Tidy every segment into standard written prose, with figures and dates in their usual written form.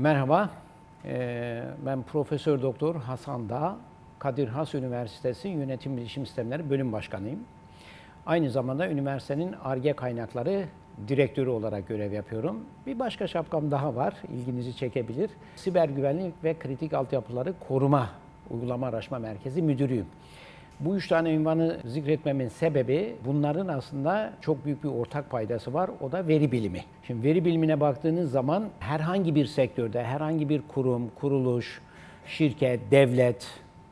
Merhaba, ben Profesör Doktor Hasan Dağ, Kadir Has Üniversitesi Yönetim Bilişim Sistemleri Bölüm Başkanıyım. Aynı zamanda üniversitenin Ar-Ge kaynakları direktörü olarak görev yapıyorum. Bir başka şapkam daha var, ilginizi çekebilir. Siber Güvenlik ve Kritik Altyapıları Koruma Uygulama Araştırma Merkezi Müdürüyüm. Bu 3 tane ünvanı zikretmemin sebebi bunların aslında çok büyük bir ortak paydası var. O da veri bilimi. Şimdi veri bilimine baktığınız zaman herhangi bir sektörde, herhangi bir kurum, kuruluş, şirket, devlet,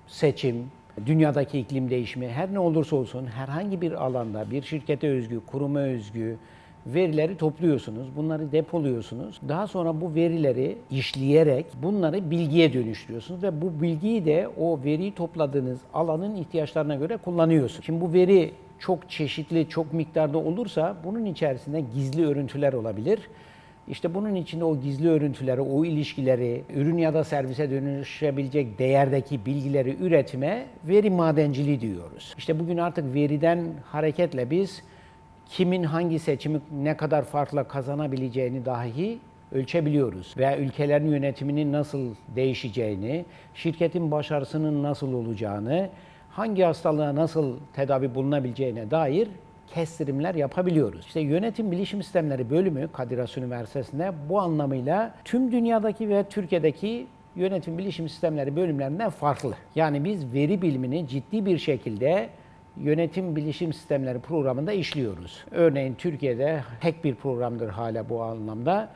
seçim, dünyadaki iklim değişimi her ne olursa olsun herhangi bir alanda bir şirkete özgü, kuruma özgü verileri topluyorsunuz, bunları depoluyorsunuz. Daha sonra bu verileri işleyerek bunları bilgiye dönüştürüyorsunuz ve bu bilgiyi de o veriyi topladığınız alanın ihtiyaçlarına göre kullanıyorsunuz. Şimdi bu veri çok çeşitli, çok miktarda olursa bunun içerisinde gizli örüntüler olabilir. İşte bunun içinde o gizli örüntüleri, o ilişkileri, ürün ya da servise dönüşebilecek değerdeki bilgileri üretime veri madenciliği diyoruz. İşte bugün artık veriden hareketle biz kimin hangi seçimi ne kadar farkla kazanabileceğini dahi ölçebiliyoruz. Veya ülkelerin yönetiminin nasıl değişeceğini, şirketin başarısının nasıl olacağını, hangi hastalığa nasıl tedavi bulunabileceğine dair kestirimler yapabiliyoruz. İşte Yönetim Bilişim Sistemleri Bölümü Kadir Has Üniversitesi'nde bu anlamıyla tüm dünyadaki ve Türkiye'deki Yönetim Bilişim Sistemleri bölümlerinden farklı. Yani biz veri bilimini ciddi bir şekilde Yönetim Bilişim Sistemleri programında işliyoruz. Örneğin Türkiye'de tek bir programdır hala bu anlamda.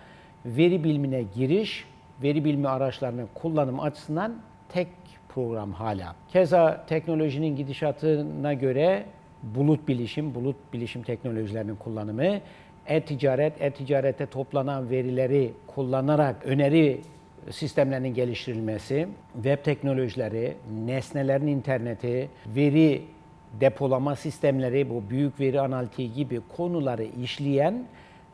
Veri bilimine giriş, veri bilimi araçlarının kullanım açısından tek program hala. Keza teknolojinin gidişatına göre bulut bilişim teknolojilerinin kullanımı, e-ticarette toplanan verileri kullanarak öneri sistemlerinin geliştirilmesi, web teknolojileri, nesnelerin interneti, veri depolama sistemleri, bu büyük veri analitiği gibi konuları işleyen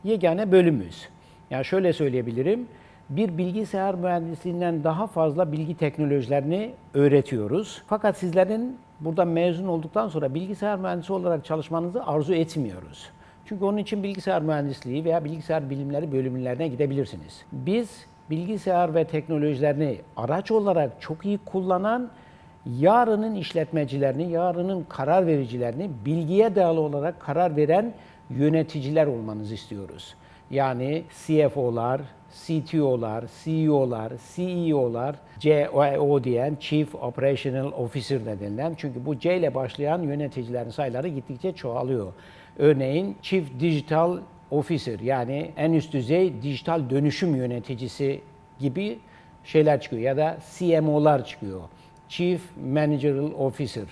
yegane bölümümüz. Yani şöyle söyleyebilirim, bir bilgisayar mühendisliğinden daha fazla bilgi teknolojilerini öğretiyoruz. Fakat sizlerin buradan mezun olduktan sonra bilgisayar mühendisi olarak çalışmanızı arzu etmiyoruz. Çünkü onun için bilgisayar mühendisliği veya bilgisayar bilimleri bölümlerine gidebilirsiniz. Biz bilgisayar ve teknolojilerini araç olarak çok iyi kullanan, yarının işletmecilerini, yarının karar vericilerini bilgiye dayalı olarak karar veren yöneticiler olmanızı istiyoruz. Yani CFO'lar, CTO'lar, CEO'lar, CEO'lar, CEO diyen Chief Operational Officer de denilen, çünkü bu C ile başlayan yöneticilerin sayıları gittikçe çoğalıyor. Örneğin Chief Digital Officer, yani en üst düzey dijital dönüşüm yöneticisi gibi şeyler çıkıyor ya da CMO'lar çıkıyor. Chief Managerial Officer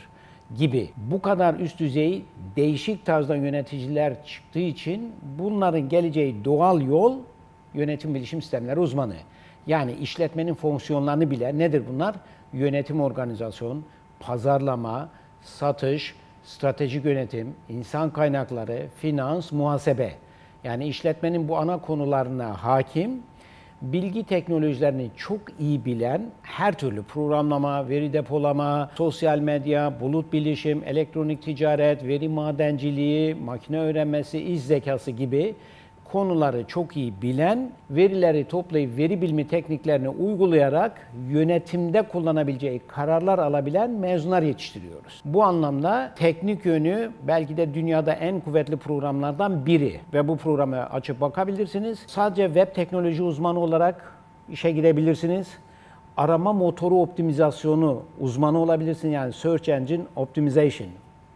gibi. Bu kadar üst düzey değişik tarzda yöneticiler çıktığı için bunların geleceği doğal yol yönetim bilişim sistemleri uzmanı. Yani işletmenin fonksiyonlarını bilen nedir bunlar? Yönetim, organizasyon, pazarlama, satış, stratejik yönetim, insan kaynakları, finans, muhasebe. Yani işletmenin bu ana konularına hakim, bilgi teknolojilerini çok iyi bilen, her türlü programlama, veri depolama, sosyal medya, bulut bilişim, elektronik ticaret, veri madenciliği, makine öğrenmesi, iş zekası gibi konuları çok iyi bilen, verileri toplayıp veri bilimi tekniklerini uygulayarak yönetimde kullanabileceği kararlar alabilen mezunlar yetiştiriyoruz. Bu anlamda teknik yönü belki de dünyada en kuvvetli programlardan biri ve bu programı açıp bakabilirsiniz. Sadece web teknoloji uzmanı olarak işe girebilirsiniz. Arama motoru optimizasyonu uzmanı olabilirsiniz, yani Search Engine Optimization.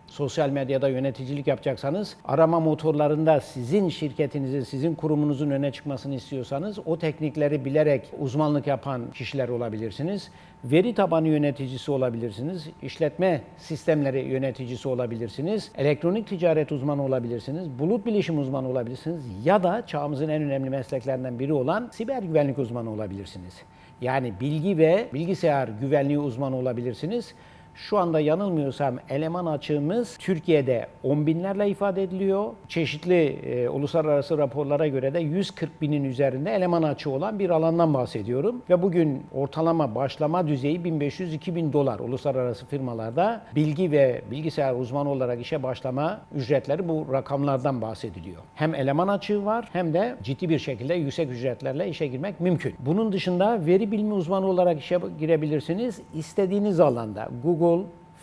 Sosyal medyada yöneticilik yapacaksanız, arama motorlarında sizin şirketinizin, sizin kurumunuzun öne çıkmasını istiyorsanız o teknikleri bilerek uzmanlık yapan kişiler olabilirsiniz. Veri tabanı yöneticisi olabilirsiniz, işletme sistemleri yöneticisi olabilirsiniz, elektronik ticaret uzmanı olabilirsiniz, bulut bilişim uzmanı olabilirsiniz ya da çağımızın en önemli mesleklerinden biri olan siber güvenlik uzmanı olabilirsiniz. Yani bilgi ve bilgisayar güvenliği uzmanı olabilirsiniz. Şu anda yanılmıyorsam eleman açığımız Türkiye'de 10 binlerle ifade ediliyor. Çeşitli uluslararası raporlara göre de 140 binin üzerinde eleman açığı olan bir alandan bahsediyorum. Ve bugün ortalama başlama düzeyi 1500-2000 dolar uluslararası firmalarda bilgi ve bilgisayar uzmanı olarak işe başlama ücretleri bu rakamlardan bahsediliyor. Hem eleman açığı var hem de ciddi bir şekilde yüksek ücretlerle işe girmek mümkün. Bunun dışında veri bilimi uzmanı olarak işe girebilirsiniz. İstediğiniz alanda Google,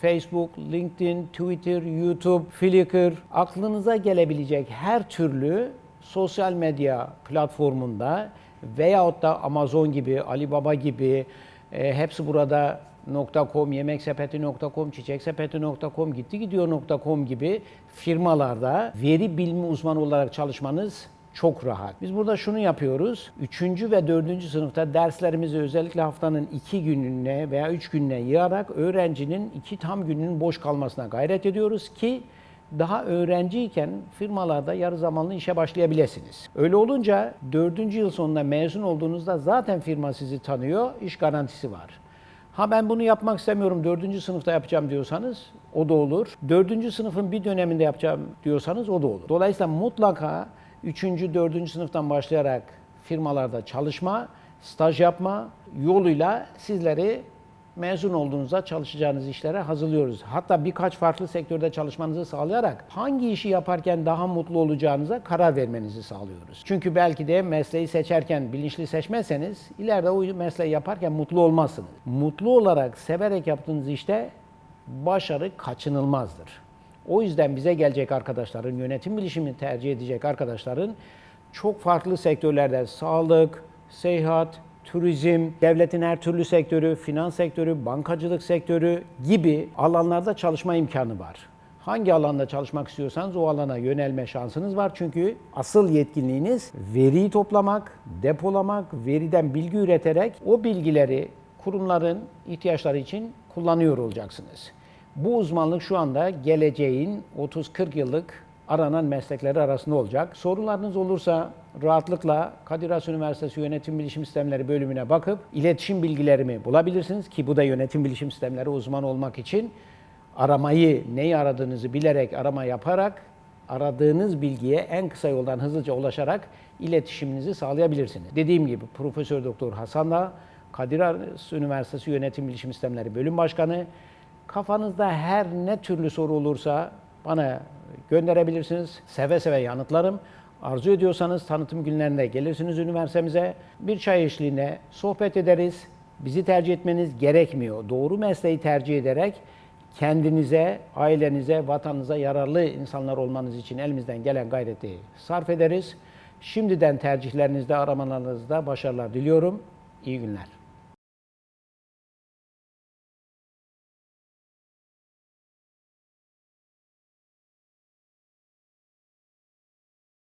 Facebook, LinkedIn, Twitter, YouTube, Flickr, aklınıza gelebilecek her türlü sosyal medya platformunda veyahut da Amazon gibi, Alibaba gibi, hepsi burada .com, yemeksepeti.com, çiçeksepeti.com, gittigidiyor.com gibi firmalarda veri bilimi uzmanı olarak çalışmanız çok rahat. Biz burada şunu yapıyoruz. 3. ve 4. sınıfta derslerimizi özellikle haftanın 2 gününe veya 3 gününe yığarak öğrencinin 2 tam gününün boş kalmasına gayret ediyoruz ki daha öğrenciyken firmalarda yarı zamanlı işe başlayabilirsiniz. Öyle olunca 4. yıl sonunda mezun olduğunuzda zaten firma sizi tanıyor, iş garantisi var. Ha ben bunu yapmak istemiyorum, 4. sınıfta yapacağım diyorsanız o da olur. 4. sınıfın bir döneminde yapacağım diyorsanız o da olur. Dolayısıyla mutlaka 3. 4. sınıftan başlayarak firmalarda çalışma, staj yapma yoluyla sizleri mezun olduğunuzda çalışacağınız işlere hazırlıyoruz. Hatta birkaç farklı sektörde çalışmanızı sağlayarak hangi işi yaparken daha mutlu olacağınıza karar vermenizi sağlıyoruz. Çünkü belki de mesleği seçerken bilinçli seçmezseniz ileride o mesleği yaparken mutlu olmazsınız. Mutlu olarak, severek yaptığınız işte başarı kaçınılmazdır. O yüzden bize gelecek arkadaşların, yönetim bilişimini tercih edecek arkadaşların çok farklı sektörlerde sağlık, seyahat, turizm, devletin her türlü sektörü, finans sektörü, bankacılık sektörü gibi alanlarda çalışma imkanı var. Hangi alanda çalışmak istiyorsanız o alana yönelme şansınız var. Çünkü asıl yetkinliğiniz veriyi toplamak, depolamak, veriden bilgi üreterek o bilgileri kurumların ihtiyaçları için kullanıyor olacaksınız. Bu uzmanlık şu anda geleceğin 30-40 yıllık aranan meslekleri arasında olacak. Sorularınız olursa rahatlıkla Kadir Has Üniversitesi Yönetim Bilişim Sistemleri bölümüne bakıp iletişim bilgilerimi bulabilirsiniz ki bu da yönetim bilişim sistemleri uzmanı olmak için aramayı, neyi aradığınızı bilerek arama yaparak aradığınız bilgiye en kısa yoldan hızlıca ulaşarak iletişiminizi sağlayabilirsiniz. Dediğim gibi Profesör Doktor Hasan da Kadir Has Üniversitesi Yönetim Bilişim Sistemleri Bölüm Başkanı. Kafanızda her ne türlü soru olursa bana gönderebilirsiniz. Seve seve yanıtlarım. Arzu ediyorsanız tanıtım günlerinde gelirsiniz üniversitemize. Bir çay eşliğinde sohbet ederiz. Bizi tercih etmeniz gerekmiyor. Doğru mesleği tercih ederek kendinize, ailenize, vatanınıza yararlı insanlar olmanız için elimizden gelen gayreti sarf ederiz. Şimdiden tercihlerinizde, aramalarınızda başarılar diliyorum. İyi günler.